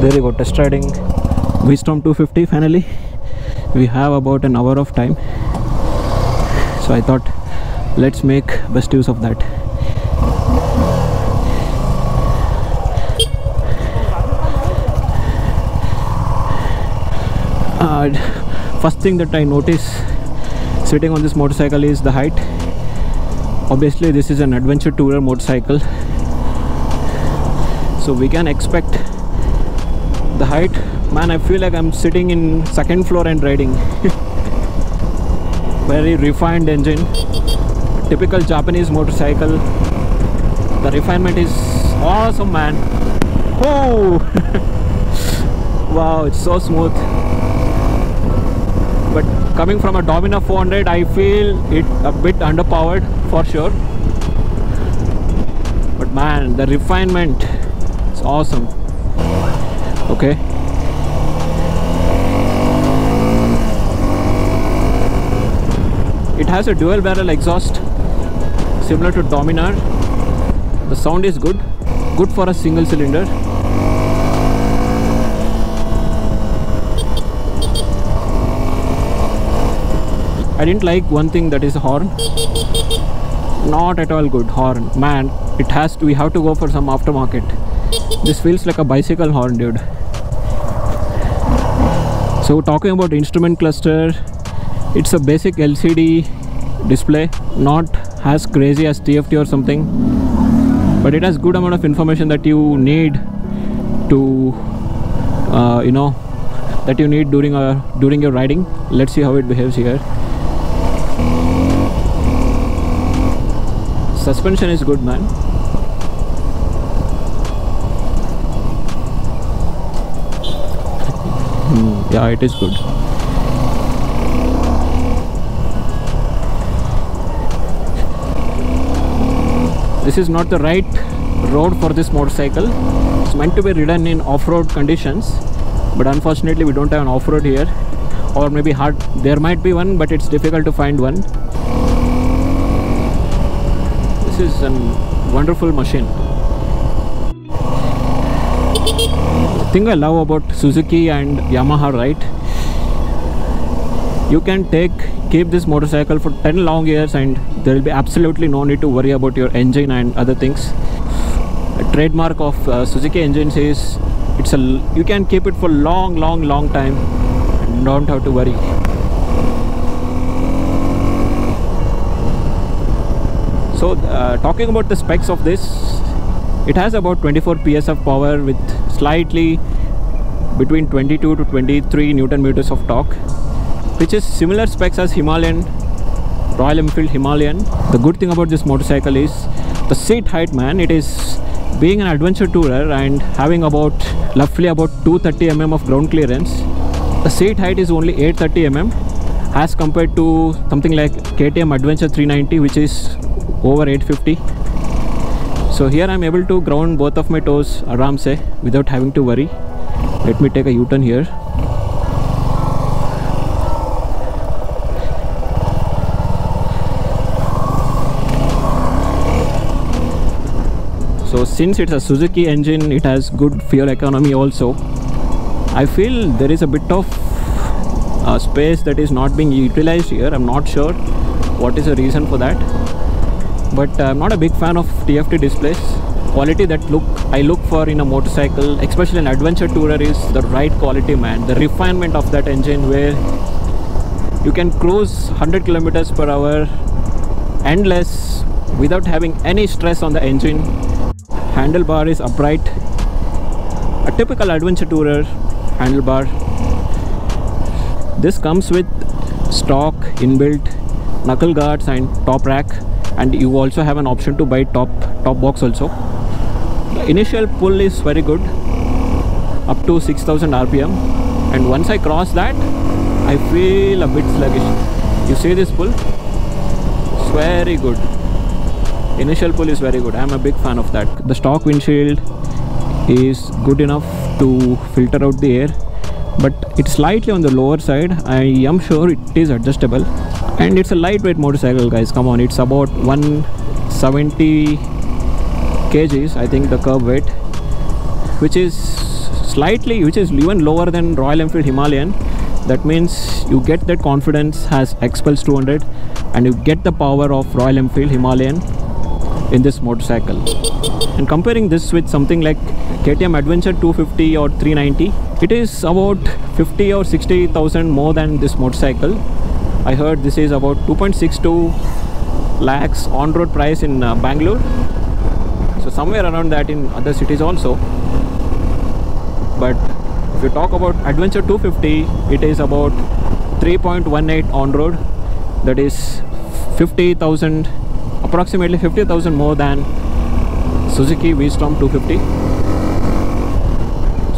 There you go, test riding V-Strom 250. Finally we have about an hour of time, so I thought let's make best use of that. First thing that I notice sitting on this motorcycle is the height. Obviously this is an adventure tourer motorcycle, so we can expect the height. Man, I feel like I'm sitting in second floor and riding. Very refined engine, typical Japanese motorcycle. The refinement is awesome, man. Oh wow, it's so smooth. But coming from a Dominar 400, I feel it a bit underpowered for sure. But man, the refinement is awesome. Okay. It has a dual barrel exhaust similar to Dominar. The sound is good for a single cylinder. I didn't like one thing, that is horn. Not at all good horn, man. It has to, we have to go for some aftermarket. This feels like a bicycle horn, dude. So talking about instrument cluster, it's a basic LCD display, not as crazy as TFT or something, but it has good amount of information that you need to that you need during your riding. Let's see how it behaves here. Suspension is good, man. Yeah, it is good. This is not the right road for this motorcycle. It's meant to be ridden in off-road conditions, but unfortunately we don't have an off-road here, or maybe hard. There might be one, but it's difficult to find one. This is a wonderful machine. The thing I love about Suzuki and Yamaha, right? You can keep this motorcycle for 10 long years and there will be absolutely no need to worry about your engine and other things. A trademark of Suzuki engines is you can keep it for long time and don't have to worry. So talking about the specs of this, it has about 24 PS of power with slightly between 22 to 23 Newton meters of torque, which is similar specs as Royal Enfield Himalayan. The good thing about this motorcycle is the seat height, man. It is being an adventure tourer and having roughly about 230 mm of ground clearance. The seat height is only 830 mm as compared to something like KTM Adventure 390, which is over 850. So here I'm able to ground both of my toes aram se without having to worry. Let me take a U-turn here. So since it's a Suzuki engine, it has good fuel economy also. I feel there is a bit of space that is not being utilized here. I'm not sure what is the reason for that, but I'm not a big fan of TFT displays. Quality that I look for in a motorcycle, especially an adventure tourer, is the right quality, man. The refinement of that engine where you can cruise 100 kilometers per hour endless without having any stress on the engine. Handlebar is upright, a typical adventure tourer handlebar. This comes with stock inbuilt knuckle guards and top rack, and you also have an option to buy top box also. The initial pull is very good, up to 6000 rpm, and once I cross that I feel a bit sluggish. You see this pull? It's very good. Initial pull is very good. I am a big fan of that. The stock windshield is good enough to filter out the air, but it's slightly on the lower side. I am sure it is adjustable, and it's a lightweight motorcycle, guys. Come on, it's about 170 kgs, I think, the curb weight, which is slightly, which is even lower than Royal Enfield Himalayan. That means you get that confidence has Expulse 200 and you get the power of Royal Enfield Himalayan in this motorcycle. And comparing this with something like KTM Adventure 250 or 390, it is about 50 or 60,000 more than this motorcycle. I heard this is about 2.62 lakhs on-road price in Bangalore. So somewhere around that in other cities also. But if you talk about Adventure 250, it is about 3.18 on-road. That is 50,000, approximately 50,000 more than Suzuki V-Strom 250.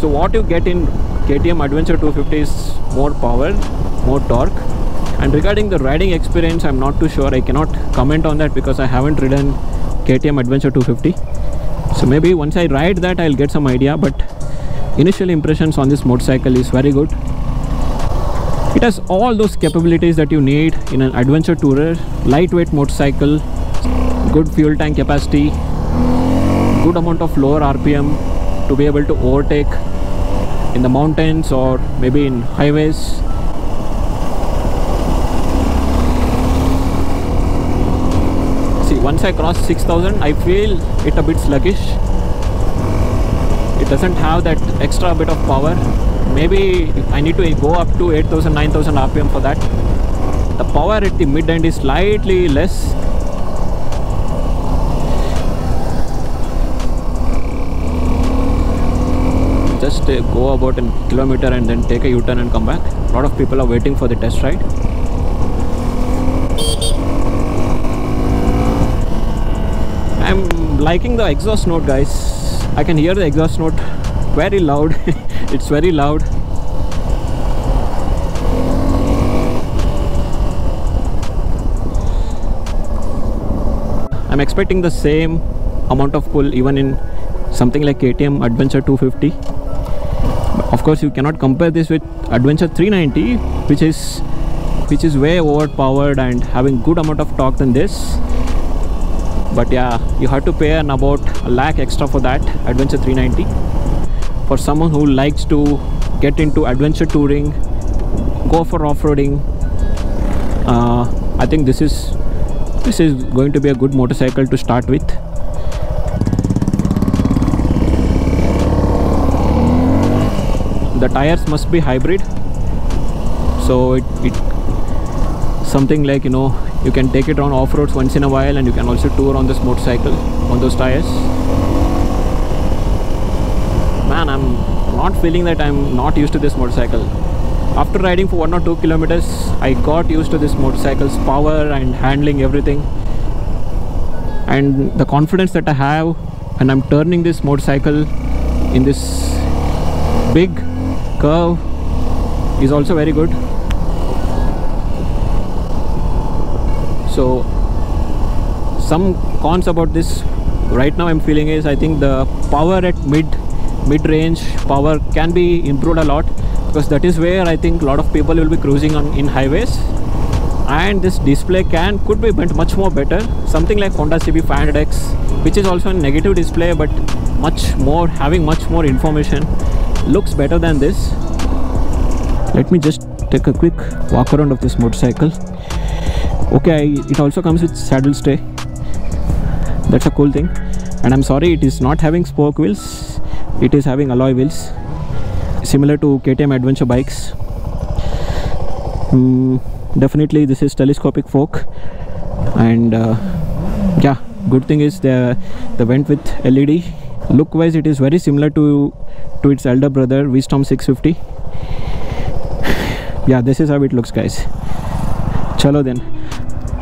So what you get in KTM Adventure 250 is more power, more torque. And regarding the riding experience, I'm not too sure. I cannot comment on that because I haven't ridden KTM Adventure 250. So maybe once I ride that, I'll get some idea. But initial impressions on this motorcycle is very good. It has all those capabilities that you need in an adventure tourer. Lightweight motorcycle, good fuel tank capacity, good amount of lower RPM to be able to overtake in the mountains or maybe in highways. See, once I cross 6,000, I feel it a bit sluggish. It doesn't have that extra bit of power. Maybe I need to go up to 8,000, 9,000 RPM for that. The power at the mid end is slightly less. Just go about a kilometer and then take a U-turn and come back. A lot of people are waiting for the test ride. I'm liking the exhaust note, guys. I can hear the exhaust note very loud. It's very loud. I'm expecting the same amount of pull even in something like KTM Adventure 250. Of course, you cannot compare this with Adventure 390, which is way overpowered and having good amount of torque than this. But yeah, you have to pay about a lakh extra for that Adventure 390. For someone who likes to get into adventure touring, go for off-roading, I think this is going to be a good motorcycle to start with. The tires must be hybrid, so it something like, you know, you can take it on off-roads once in a while and you can also tour on this motorcycle on those tires. Man, I'm not feeling that I'm not used to this motorcycle. After riding for 1 or 2 kilometers, I got used to this motorcycle's power and handling, everything. And the confidence that I have when I'm turning this motorcycle in this big curve is also very good. So some cons about this right now I'm feeling is, I think the power at mid-range power can be improved a lot, because that is where I think a lot of people will be cruising on in highways. And this display could be bent much more better. Something like Honda CB 500X, which is also a negative display but having much more information, looks better than this. Let me just take a quick walk around of this motorcycle. Okay, it also comes with saddle stay. That's a cool thing. And I'm sorry, it is not having spoke wheels, it is having alloy wheels, similar to KTM adventure bikes. Definitely this is telescopic fork. And yeah, good thing is they went with LED. Look wise, it is very similar to its elder brother V-Strom 650. Yeah, this is how it looks, guys. Chalo then,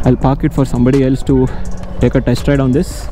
I'll park it for somebody else to take a test ride on this.